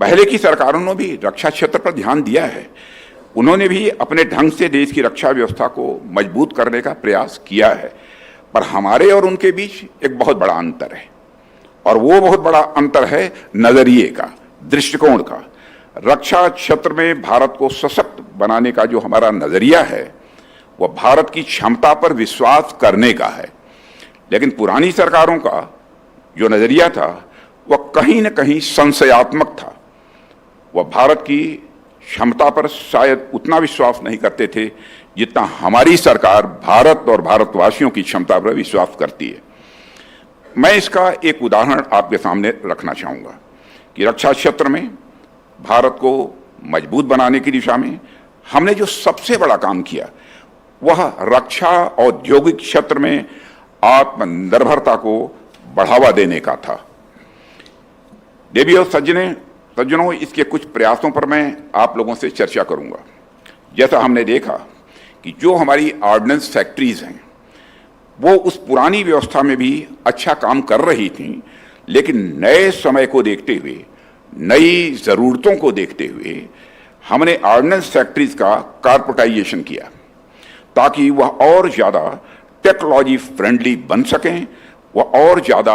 पहले की सरकारों ने भी रक्षा क्षेत्र पर ध्यान दिया है। उन्होंने भी अपने ढंग से देश की रक्षा व्यवस्था को मजबूत करने का प्रयास किया है, पर हमारे और उनके बीच एक बहुत बड़ा अंतर है, और वो बहुत बड़ा अंतर है नजरिए का, दृष्टिकोण का। रक्षा क्षेत्र में भारत को सशक्त बनाने का जो हमारा नजरिया है वह भारत की क्षमता पर विश्वास करने का है, लेकिन पुरानी सरकारों का जो नजरिया था वह कहीं न कहीं संशयात्मक था। वह भारत की क्षमता पर शायद उतना विश्वास नहीं करते थे जितना हमारी सरकार भारत और भारतवासियों की क्षमता पर विश्वास करती है। मैं इसका एक उदाहरण आपके सामने रखना चाहूँगा कि रक्षा क्षेत्र में भारत को मजबूत बनाने की दिशा में हमने जो सबसे बड़ा काम किया वह रक्षा औद्योगिक क्षेत्र में आत्मनिर्भरता को बढ़ावा देने का था। देवी और सज्जनों, इसके कुछ प्रयासों पर मैं आप लोगों से चर्चा करूंगा। जैसा हमने देखा कि जो हमारी ऑर्डिनेंस फैक्ट्रीज हैं वो उस पुरानी व्यवस्था में भी अच्छा काम कर रही थी, लेकिन नए समय को देखते हुए, नई ज़रूरतों को देखते हुए हमने ऑर्डिनेंस फैक्ट्रीज का कॉर्पोरेटाइजेशन किया ताकि वह और ज़्यादा टेक्नोलॉजी फ्रेंडली बन सकें, वह और ज़्यादा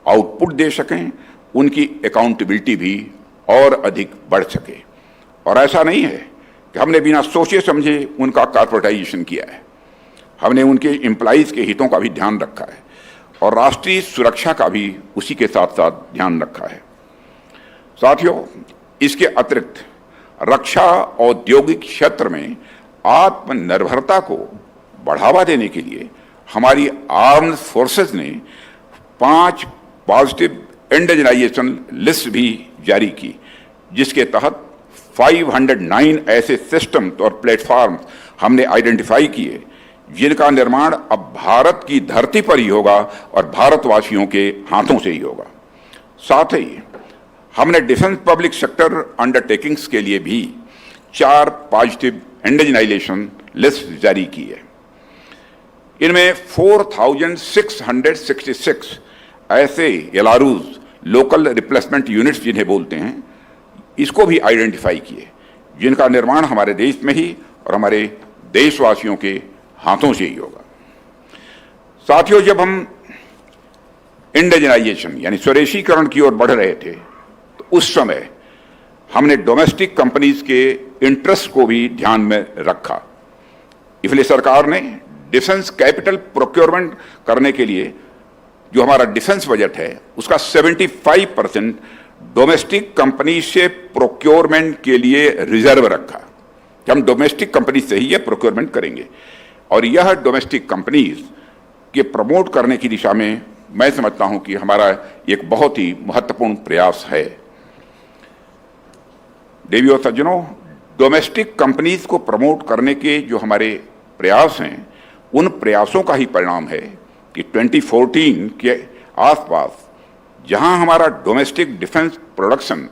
आउटपुट दे सकें, उनकी अकाउंटेबिलिटी भी और अधिक बढ़ सके। और ऐसा नहीं है कि हमने बिना सोचे समझे उनका कॉर्पोरेटाइजेशन किया है। हमने उनके एम्प्लॉइज़ के हितों का भी ध्यान रखा है और राष्ट्रीय सुरक्षा का भी उसी के साथ साथ ध्यान रखा है। साथियों, इसके अतिरिक्त रक्षा औद्योगिक क्षेत्र में आत्मनिर्भरता को बढ़ावा देने के लिए हमारी आर्म्ड फोर्सेस ने 5 पॉजिटिव इंडिजिनाइजेशन लिस्ट भी जारी की, जिसके तहत 509 ऐसे सिस्टम्स और प्लेटफॉर्म हमने आइडेंटिफाई किए जिनका निर्माण अब भारत की धरती पर ही होगा और भारतवासियों के हाथों से ही होगा। साथ ही हमने डिफेंस पब्लिक सेक्टर अंडरटेकिंग्स के लिए भी 4 पॉजिटिव इंडिजिनाइजेशन लिस्ट जारी की है। इनमें 4666 ऐसे एलआरयूज, लोकल रिप्लेसमेंट यूनिट्स जिन्हें बोलते हैं, इसको भी आइडेंटिफाई किए जिनका निर्माण हमारे देश में ही और हमारे देशवासियों के हाथों से ही होगा। साथियों, जब हम इंडिजिनाइजेशन यानी स्वदेशीकरण की ओर बढ़ रहे थे तो उस समय हमने डोमेस्टिक कंपनीज के इंटरेस्ट को भी ध्यान में रखा। इसलिए सरकार ने डिफेंस कैपिटल प्रोक्योरमेंट करने के लिए जो हमारा डिफेंस बजट है उसका 75% डोमेस्टिक कंपनी से प्रोक्योरमेंट के लिए रिजर्व रखा कि हम डोमेस्टिक कंपनी से ही ये प्रोक्योरमेंट करेंगे। और यह डोमेस्टिक कंपनीज के प्रमोट करने की दिशा में मैं समझता हूं कि हमारा एक बहुत ही महत्वपूर्ण प्रयास है। देवी और सज्जनों, डोमेस्टिक कंपनीज को प्रमोट करने के जो हमारे प्रयास हैं उन प्रयासों का ही परिणाम है कि 2014 के आसपास जहां हमारा डोमेस्टिक डिफेंस प्रोडक्शन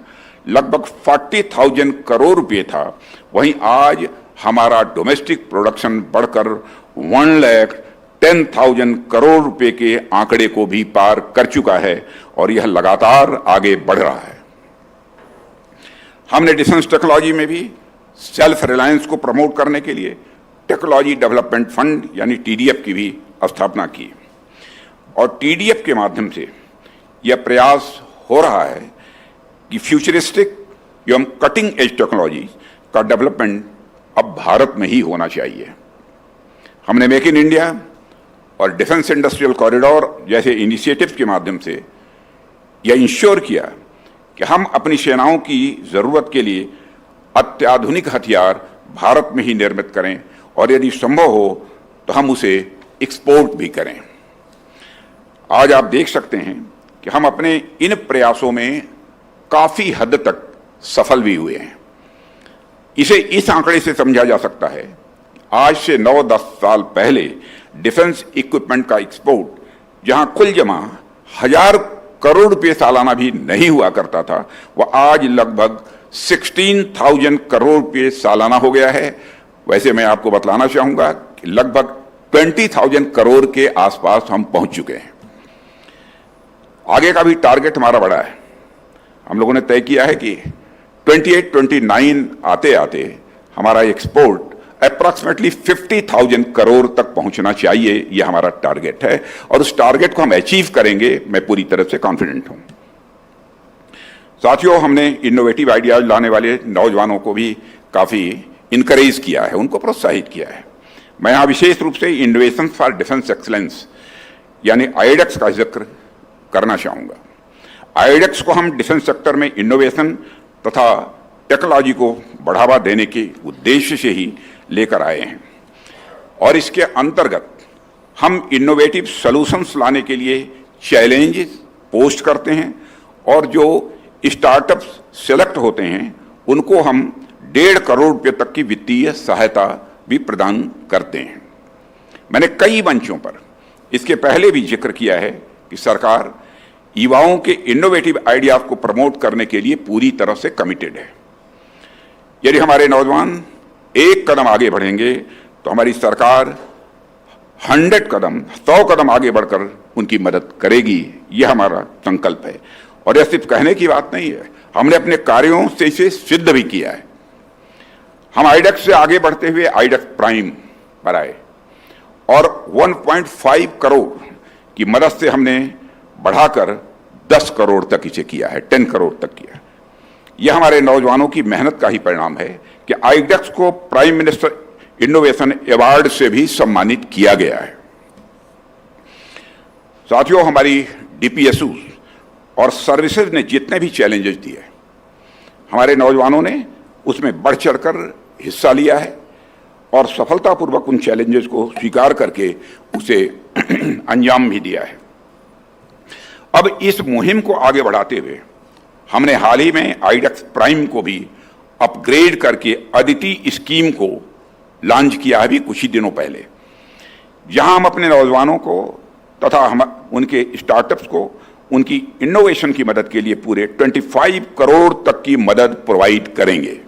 लगभग 40,000 करोड़ रुपए था, वहीं आज हमारा डोमेस्टिक प्रोडक्शन बढ़कर 1,10,000 करोड़ रुपए के आंकड़े को भी पार कर चुका है और यह लगातार आगे बढ़ रहा है। हमने डिफेंस टेक्नोलॉजी में भी सेल्फ रिलायंस को प्रमोट करने के लिए टेक्नोलॉजी डेवलपमेंट फंड यानी टीडीएफ की भी स्थापना की और टीडीएफ के माध्यम से यह प्रयास हो रहा है कि फ्यूचरिस्टिक एवं कटिंग एज टेक्नोलॉजी का डेवलपमेंट अब भारत में ही होना चाहिए। हमने मेक इन इंडिया और डिफेंस इंडस्ट्रियल कॉरिडोर जैसे इनिशिएटिव्स के माध्यम से यह इंश्योर किया कि हम अपनी सेनाओं की ज़रूरत के लिए अत्याधुनिक हथियार भारत में ही निर्मित करें और यदि संभव हो तो हम उसे एक्सपोर्ट भी करें। आज आप देख सकते हैं कि हम अपने इन प्रयासों में काफ़ी हद तक सफल भी हुए हैं। इसे इस आंकड़े से समझा जा सकता है, आज से 9-10 साल पहले डिफेंस इक्विपमेंट का एक्सपोर्ट जहां कुल जमा 1000 करोड़ रुपए सालाना भी नहीं हुआ करता था, वह आज लगभग 16,000 करोड़ रुपए सालाना हो गया है। वैसे मैं आपको बतलाना चाहूंगा कि लगभग 20,000 करोड़ के आसपास हम पहुंच चुके हैं। आगे का भी टारगेट हमारा बड़ा है। हम लोगों ने तय किया है कि 28-29 आते आते हमारा एक्सपोर्ट अप्रॉक्सीमेटली 50,000 करोड़ तक पहुंचना चाहिए, यह हमारा टारगेट है और उस टारगेट को हम अचीव करेंगे, मैं पूरी तरह से कॉन्फिडेंट हूं। साथियों, हमने इनोवेटिव आइडियाज लाने वाले नौजवानों को भी काफी इनकरेज किया है, उनको प्रोत्साहित किया है। मैं यहां विशेष रूप से इनोवेशन फॉर डिफेंस एक्सीलेंस यानी आईडेक्स का जिक्र करना चाहूंगा। आईडेक्स को हम डिफेंस सेक्टर में इनोवेशन तथा टेक्नोलॉजी को बढ़ावा देने के उद्देश्य से ही लेकर आए हैं और इसके अंतर्गत हम इनोवेटिव सॉल्यूशंस लाने के लिए चैलेंजेस पोस्ट करते हैं और जो स्टार्टअप्स सेलेक्ट होते हैं उनको हम 1.5 करोड़ रुपये तक की वित्तीय सहायता भी प्रदान करते हैं। मैंने कई मंचों पर इसके पहले भी जिक्र किया है कि सरकार युवाओं के इनोवेटिव आइडियाज को प्रमोट करने के लिए पूरी तरह से कमिटेड है। यदि हमारे नौजवान एक कदम आगे बढ़ेंगे तो हमारी सरकार 100 कदम आगे बढ़कर उनकी मदद करेगी, यह हमारा संकल्प है। और यह सिर्फ कहने की बात नहीं है, हमने अपने कार्यों से इसे सिद्ध भी किया है। हम आईडेक्स से आगे बढ़ते हुए आईडेक्स प्राइम पर आए और 1.5 करोड़ की मदद से हमने बढ़ाकर 10 करोड़ तक इसे किया है, 10 करोड़ तक किया। यह हमारे नौजवानों की मेहनत का ही परिणाम है कि आईडेक्स को प्राइम मिनिस्टर इनोवेशन अवार्ड से भी सम्मानित किया गया है। साथियों, हमारी डीपीएसयू और सर्विसेज ने जितने भी चैलेंजेस दिए, हमारे नौजवानों ने उसमें बढ़ चढ़कर हिस्सा लिया है और सफलतापूर्वक उन चैलेंजेस को स्वीकार करके उसे अंजाम भी दिया है। अब इस मुहिम को आगे बढ़ाते हुए हमने हाल ही में आईडेक्स प्राइम को भी अपग्रेड करके अदिति स्कीम को लॉन्च किया है अभी कुछ ही दिनों पहले, जहां हम अपने नौजवानों को तथा हम उनके स्टार्टअप्स को उनकी इनोवेशन की मदद के लिए पूरे 25 करोड़ तक की मदद प्रोवाइड करेंगे।